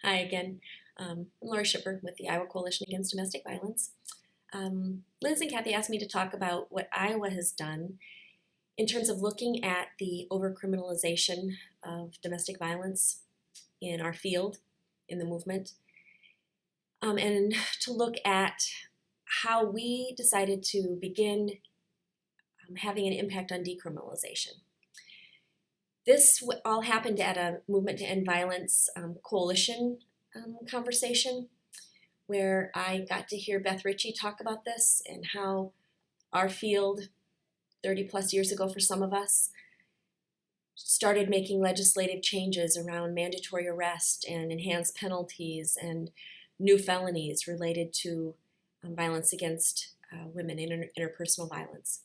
Hi again. I'm Lori Shipper with the Iowa Coalition Against Domestic Violence. Liz and Kathy asked me to talk about what Iowa has done in terms of looking at the overcriminalization of domestic violence in our field, in the movement, and to look at how we decided to begin having an impact on decriminalization. This all happened at a Movement to End Violence coalition conversation where I got to hear Beth Ritchie talk about this and how our field, 30 plus years ago for some of us, started making legislative changes around mandatory arrest and enhanced penalties and new felonies related to violence against women, interpersonal violence.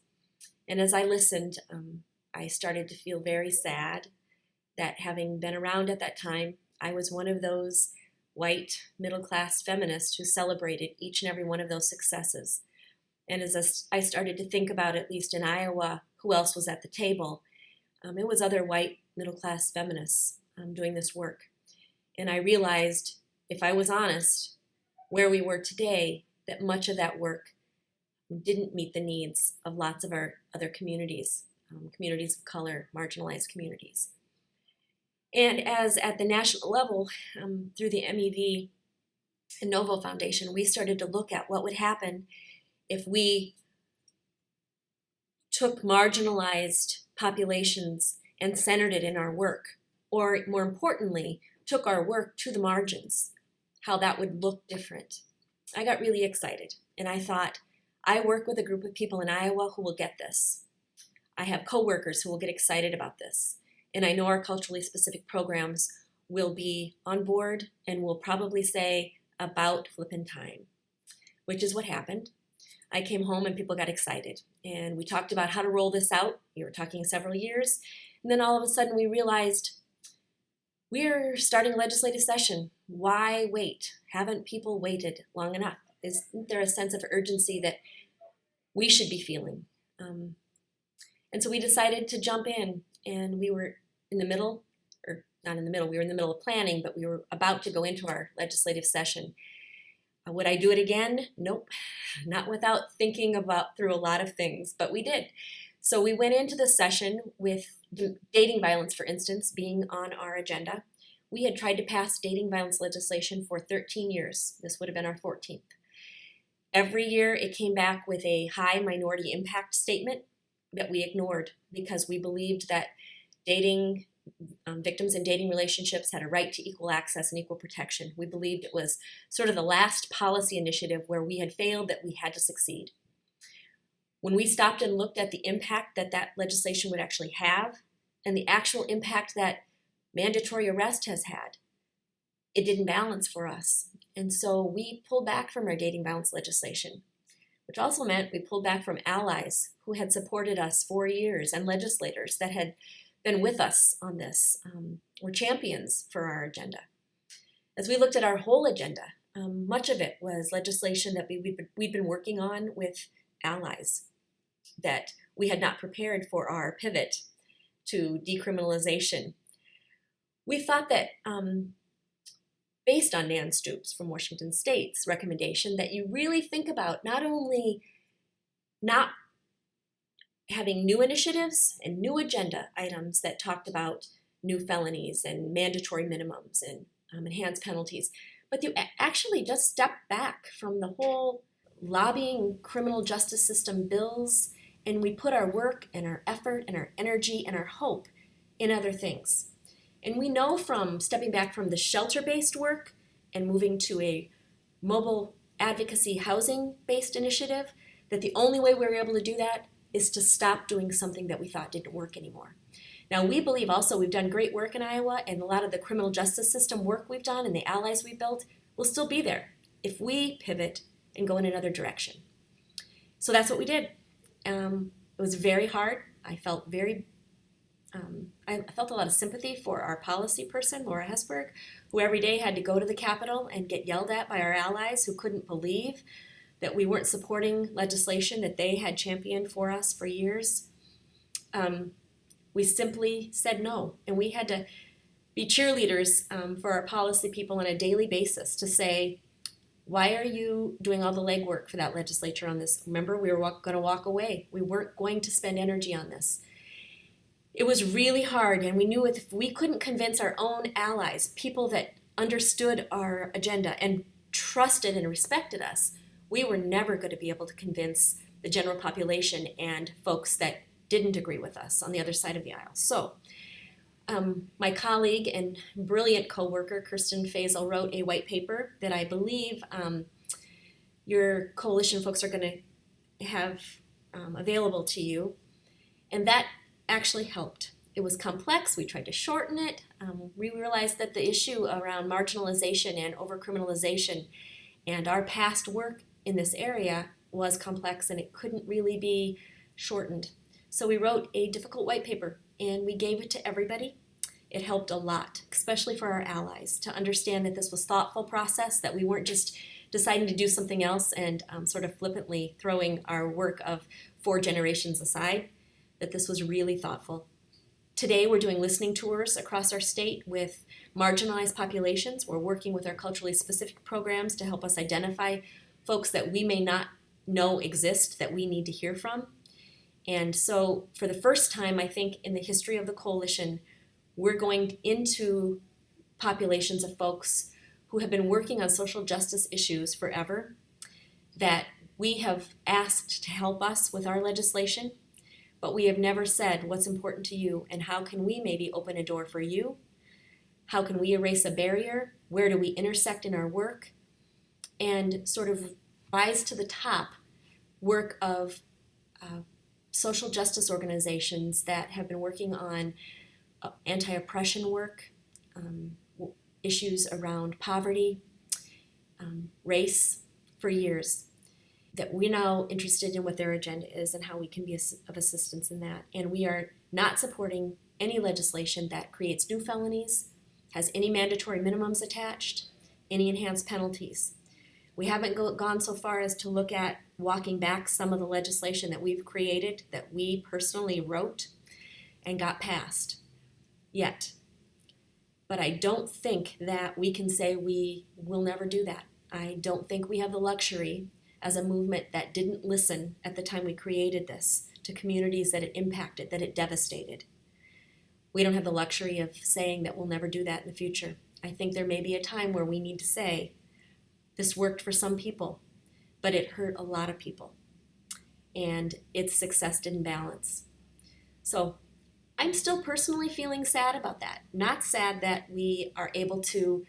And as I listened, I started to feel very sad that, having been around at that time, I was one of those white middle-class feminists who celebrated each and every one of those successes. And as I started to think about, at least in Iowa, who else was at the table, it was other white middle-class feminists doing this work. And I realized, if I was honest, where we were today, that much of that work didn't meet the needs of lots of our other communities, communities of color, marginalized communities. And as at the national level, through the MEV and Novo Foundation, we started to look at what would happen if we took marginalized populations and centered it in our work, or more importantly, took our work to the margins, how that would look different. I got really excited, and I thought, I work with a group of people in Iowa who will get this. I have coworkers who will get excited about this, and I know our culturally specific programs will be on board and will probably say, about flippin' time, which is what happened. I came home and people got excited, and we talked about how to roll this out. We were talking several years, and then all of a sudden we realized we're starting a legislative session. Why wait? Haven't people waited long enough? Isn't there a sense of urgency that we should be feeling? And so we decided to jump in, and we were in the middle, or not in the middle, we were in the middle of planning, but we were about to go into our legislative session. Would I do it again? Nope, not without thinking about through a lot of things, but we did. So we went into the session with dating violence, for instance, being on our agenda. We had tried to pass dating violence legislation for 13 years. This would have been our 14th. Every year it came back with a high minority impact statement that we ignored because we believed that dating victims in dating relationships had a right to equal access and equal protection. We believed it was sort of the last policy initiative where we had failed, that we had to succeed. When we stopped and looked at the impact that that legislation would actually have and the actual impact that mandatory arrest has had, it didn't balance for us. And so we pulled back from our dating violence legislation, which also meant we pulled back from allies who had supported us for years and legislators that had been with us on this, were champions for our agenda. As we looked at our whole agenda, much of it was legislation that we'd been working on with allies that we had not prepared for our pivot to decriminalization. We thought that based on Nan Stoops from Washington State's recommendation, that you really think about not only not having new initiatives and new agenda items that talked about new felonies and mandatory minimums and enhanced penalties, but you actually just step back from the whole lobbying criminal justice system bills, and we put our work and our effort and our energy and our hope in other things. And we know from stepping back from the shelter-based work and moving to a mobile advocacy housing-based initiative that the only way we were able to do that is to stop doing something that we thought didn't work anymore. Now, we believe also we've done great work in Iowa, and a lot of the criminal justice system work we've done and the allies we've built will still be there if we pivot and go in another direction. So that's what we did. It was very hard. I felt a lot of sympathy for our policy person, Laura Hesberg, who every day had to go to the Capitol and get yelled at by our allies who couldn't believe that we weren't supporting legislation that they had championed for us for years. We simply said no, and we had to be cheerleaders for our policy people on a daily basis to say, why are you doing all the legwork for that legislature on this? Remember, we were going to walk away. We weren't going to spend energy on this. It was really hard, and we knew if we couldn't convince our own allies, people that understood our agenda and trusted and respected us, we were never going to be able to convince the general population and folks that didn't agree with us on the other side of the aisle. So my colleague and brilliant coworker, Kirsten Faisal, wrote a white paper that I believe your coalition folks are going to have available to you. And that actually helped. It was complex. We tried to shorten it. We realized that the issue around marginalization and overcriminalization and our past work in this area was complex and it couldn't really be shortened. So we wrote a difficult white paper and we gave it to everybody. It helped a lot, especially for our allies, to understand that this was a thoughtful process, that we weren't just deciding to do something else and sort of flippantly throwing our work of 4 generations aside, that this was really thoughtful. Today we're doing listening tours across our state with marginalized populations. We're working with our culturally specific programs to help us identify folks that we may not know exist that we need to hear from. And so for the first time, I think, in the history of the coalition, we're going into populations of folks who have been working on social justice issues forever, that we have asked to help us with our legislation, but we have never said what's important to you and how can we maybe open a door for you? How can we erase a barrier? Where do we intersect in our work? And sort of rise to the top work of social justice organizations that have been working on anti-oppression work, issues around poverty, race for years, that we're now interested in what their agenda is and how we can be of assistance in that. And we are not supporting any legislation that creates new felonies, has any mandatory minimums attached, any enhanced penalties. We haven't gone so far as to look at walking back some of the legislation that we've created, that we personally wrote and got passed yet. But I don't think that we can say we will never do that. I don't think we have the luxury as a movement that didn't listen at the time we created this to communities that it impacted, that it devastated. We don't have the luxury of saying that we'll never do that in the future. I think there may be a time where we need to say, this worked for some people, but it hurt a lot of people, and its success didn't balance. So I'm still personally feeling sad about that. Not sad that we are able to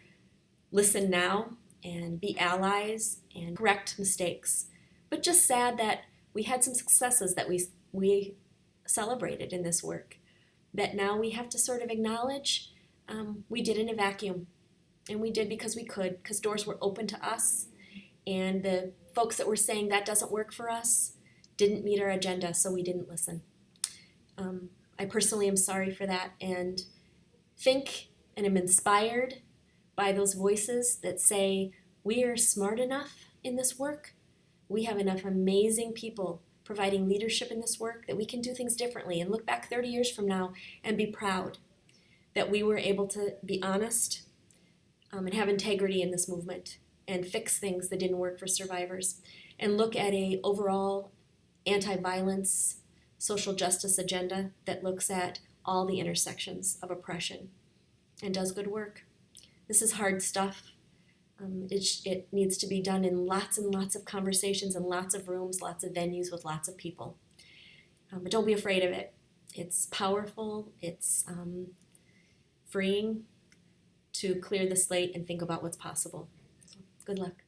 listen now and be allies and correct mistakes, but just sad that we had some successes that we celebrated in this work, that now we have to sort of acknowledge we did in a vacuum. And we did because we could, because doors were open to us. And the folks that were saying that doesn't work for us didn't meet our agenda, so we didn't listen. I personally am sorry for that and think and am inspired by those voices that say we are smart enough in this work. We have enough amazing people providing leadership in this work that we can do things differently and look back 30 years from now and be proud that we were able to be honest and have integrity in this movement and fix things that didn't work for survivors and look at a overall anti-violence social justice agenda that looks at all the intersections of oppression and does good work. This is hard stuff. It needs to be done in lots and lots of conversations and lots of rooms, lots of venues with lots of people. But don't be afraid of it. It's powerful. It's freeing to clear the slate and think about what's possible. So, good luck.